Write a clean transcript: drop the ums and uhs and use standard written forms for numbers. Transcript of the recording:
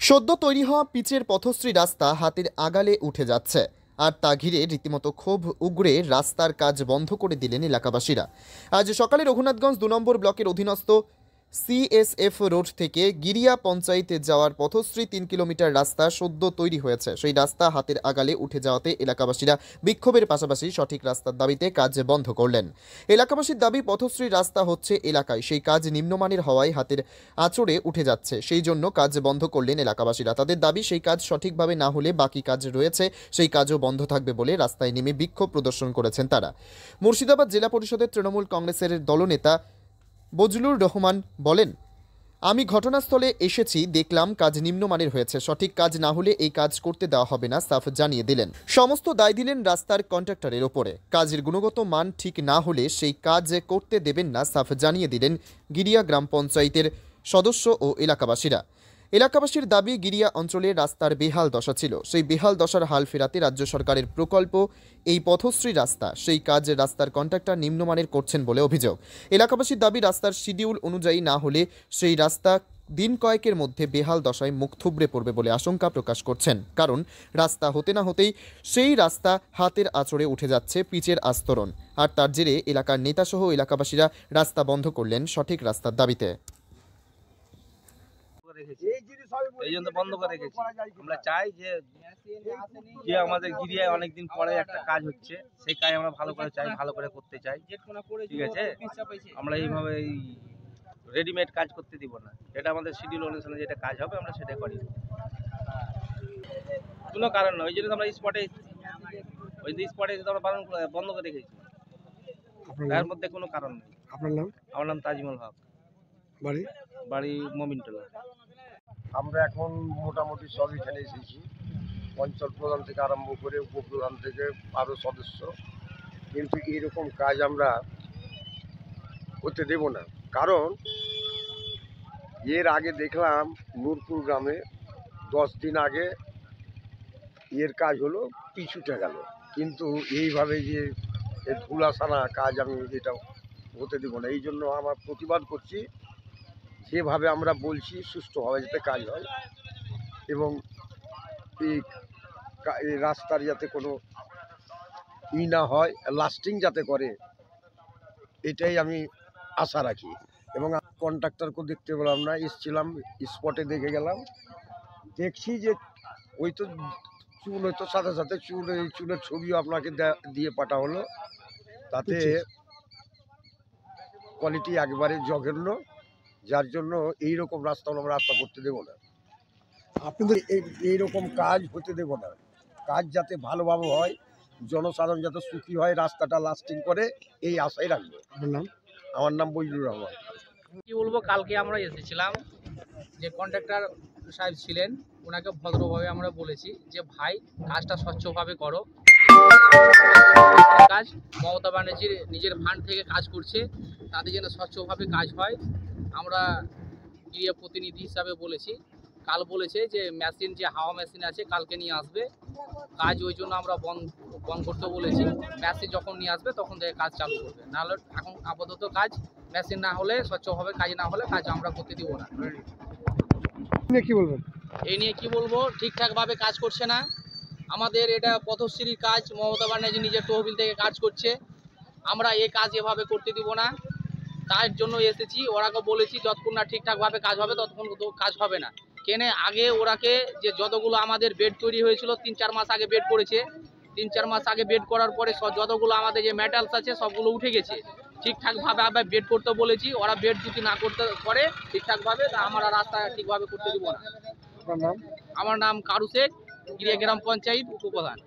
সদ্য তৈরি হওয়া পিচের পথশ্রী রাস্তা হাতের আগালে উঠে যাচ্ছে, আর তা ঘিরে রীতিমতো ক্ষোভ উগরে রাস্তার কাজ বন্ধ করে দিলেন এলাকাবাসীরা। আজ সকালে রঘুনাথগঞ্জ ২ নম্বর ব্লকের অধীনস্থ সিএসএফ রোড থেকে গিরিয়া পঞ্চায়েতে যাওয়ার পথশ্রী ৩ কিলোমিটার রাস্তা সদ্য তৈরি হয়েছে। সেই রাস্তা হাতের আগালে উঠে যাওয়াতে এলাকাবাসীরা বিক্ষোভের পাশাপাশি সঠিক রাস্তার দাবিতে কাজ বন্ধ করলেন। এলাকাবাসীর দাবি, পথশ্রী রাস্তা হচ্ছে এলাকায়, সেই কাজ নিম্নমানের হওয়ায় হাতের আঁচড়ে উঠে যাচ্ছে, সেই জন্য কাজ বন্ধ করলেন এলাকাবাসীরা। তাদের দাবি, সেই কাজ সঠিকভাবে না হলে বাকি কাজ রয়েছে সেই কাজও বন্ধ থাকবে বলে রাস্তায় নেমে বিক্ষোভ প্রদর্শন করেছেন তারা। মুর্শিদাবাদ জেলা পরিষদের তৃণমূল কংগ্রেসের দলনেতা বজলুর রহমান বলেন, আমি ঘটনাস্থলে এসেছি, দেখলাম কাজ নিম্নমানের হয়েছে, সঠিক কাজ না হলে এই কাজ করতে দেওয়া হবে না, সাফ জানিয়ে দিলেন। সমস্ত দায় দিলেন রাস্তার কন্ট্রাক্টরের ওপরে। কাজের গুণগত মান ঠিক না হলে সেই কাজ করতে দেবেন না, সাফ জানিয়ে দিলেন গিরিয়া গ্রাম পঞ্চায়েতের সদস্য ও এলাকাবাসীরা। এলাকাবাসীর দাবি, গিরিয়া অঞ্চলে রাস্তার বেহাল দশা ছিল, সেই বেহাল দশার হাল ফেরাতে রাজ্য সরকারের প্রকল্প এই পথশ্রী রাস্তা, সেই কাজ রাস্তার কন্ট্রাক্টর নিম্নমানের করছেন বলে অভিযোগ। এলাকাবাসীর দাবি, রাস্তার শিডিউল অনুযায়ী না হলে সেই রাস্তা দিন কয়েকের মধ্যে বেহাল দশায় মুখ থুবড়ে পড়বে বলে আশঙ্কা প্রকাশ করছেন। কারণ রাস্তা হতে না হতেই সেই রাস্তা হাতের আঁচড়ে উঠে যাচ্ছে পিচের আস্তরণ, আর তার জেরে এলাকার নেতাসহ এলাকাবাসীরা রাস্তা বন্ধ করলেন সঠিক রাস্তার দাবিতে। এই জন্য বন্ধ করে রেখেছি। আমরা চাই যে আমাদের গিরিয়ায় অনেকদিন পরে একটা কাজ হচ্ছে, সেই কাজ আমরা ভালো করে চাই, ভালো করে করতে চাই, ঠিক আছে। আমরা এইভাবে রেডিমেড কাজ করতে দিব না, যেটা আমাদের শিডিউল অনুসারে যেটা কাজ হবে আমরা সেটা করি, কোনো কারণ নয়। ওই জন্য আমরা স্পটে আমরা বন্ধ করে রেখেছি, তার মধ্যে কোনো কারণ নেই। আপনার নাম? আমার নাম তাজমল হক, বাড়ি মমিনটোলা। আমরা এখন মোটামুটি সব এখানে এসেছি, অঞ্চল প্রধান থেকে আরম্ভ করে উপপ্রধান থেকে আরও সদস্য, কিন্তু এরকম কাজ আমরা হতে দেব না। কারণ এর আগে দেখলাম নূরপুর গ্রামে 10 দিন আগে এর কাজ হলো, পিছুটে গেল, কিন্তু এইভাবে যে ধুলাসানা কাজ আমি এটা হতে দেব না। এই জন্য আমার প্রতিবাদ করছি, যেভাবে আমরা বলছি সুষ্ঠুভাবে যাতে কাজ হয় এবং এই রাস্তার যাতে কোনো না হয়, লাস্টিং যাতে করে, এটাই আমি আশা রাখি। এবং কন্ট্রাক্টরকেও দেখতে পেলাম না, এসেছিলাম স্পটে দেখে গেলাম, দেখছি যে ওই তো চুন, ওই তো সাথে সাথে চুনের ছবিও আপনাকে দিয়ে পাঠা হলো, তাতে কোয়ালিটি একবারে জঘন্য, যার জন্য এইরকম রাস্তা আমরা রাস্তা করতে দেবো না। আপনাদের এইরকম কাজ হতে দেব না। কাজ যাতে ভালোভাবে হয়, জনসাধারণ যাতে সুখী হয়, রাস্তাটা লাস্টিং করে, এই আশাই রাখবো। আমার নাম বজলুর রহমান। কি বলবো, কালকে আমরা এসেছিলাম, যে কন্ট্রাক্টর সাহেব ছিলেন ওনাকে ভদ্রভাবে আমরা বলেছি যে ভাই কাজটা স্বচ্ছভাবে করো, কাজ মমতা ব্যানার্জির নিজের ফান্ড থেকে কাজ করছে, তাদের যেন স্বচ্ছভাবে কাজ হয়। আমরা গিয়ে প্রতিনিধি হিসাবে বলেছি, কাল বলেছে যে মেশিন, যে হাওয়া মেশিন আছে কালকে নিয়ে আসবে কাজ, ওই জন্য আমরা বন্ধ করতে বলেছি। মেশিন যখন নিয়ে আসবে তখন থেকে কাজ চালু করবে, নাহলে এখন আপাতত কাজ মেশিন না হলে, স্বচ্ছভাবে কাজ না হলে কাজ আমরা করতে দিব না। কি বলবেন? এই নিয়ে কি বলবো, ঠিকঠাকভাবে কাজ করছে না। আমাদের এটা পথশ্রীর কাজ, মমতা ব্যানার্জি নিজের তহবিল থেকে কাজ করছে, আমরা এই কাজ এভাবে করতে দিব না, তার জন্য এসেছি। ওরাকে বলেছি যতক্ষণ না ঠিকঠাকভাবে কাজ হবে ততক্ষণ কাজ হবে না। কেনে আগে ওরাকে যে যতগুলো আমাদের বেড তৈরি হয়েছিল, 3-4 মাস আগে বেড করেছে, 3-4 মাস আগে বেড করার পরে যতগুলো আমাদের যে মেটালস আছে সবগুলো উঠে গেছে। ঠিকঠাকভাবে আবার বেড করতে বলেছি, ওরা বেড যদি না করতে করে ঠিকঠাকভাবে, তা আমরা রাস্তা ঠিকভাবে করতে দিব না। আপনার নাম? আমার নাম কারু শেখ, গিরিয়া গ্রাম পঞ্চায়েত উপপ্রধান।